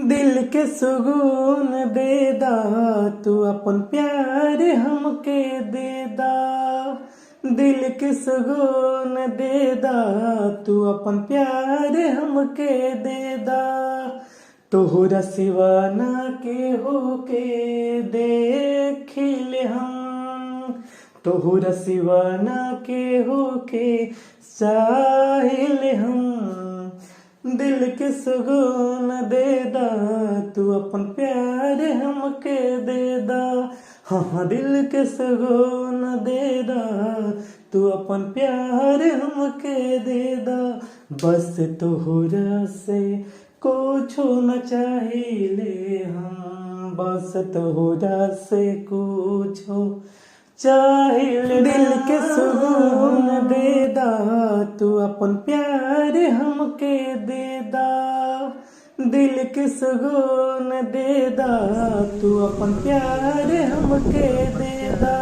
दिल के सुकून दे दा, तू अपन प्यार हमके दे दा। दिल के सुकून दे दा, तू अपन प्यार हमके दे दा। तोहरा सिवा ना के होके देखिले हम, तोहरा सिवा ना के होके चाहिए हम। दिल के सुकून दे दा, तू अपन प्यार हमके दे दा। हाँ दिल के सुकून दे दा, तू अपन प्यार हमके दे दा। बस तोहरा से कुछ न चाहिए हम, बस तोहरा से कुछ चाहिए। दिल के सुकून दे दा, तू अपन प्यार हमके दे दा। दिल के सुकून दे दा, तू अपन प्यार हमके दे दा।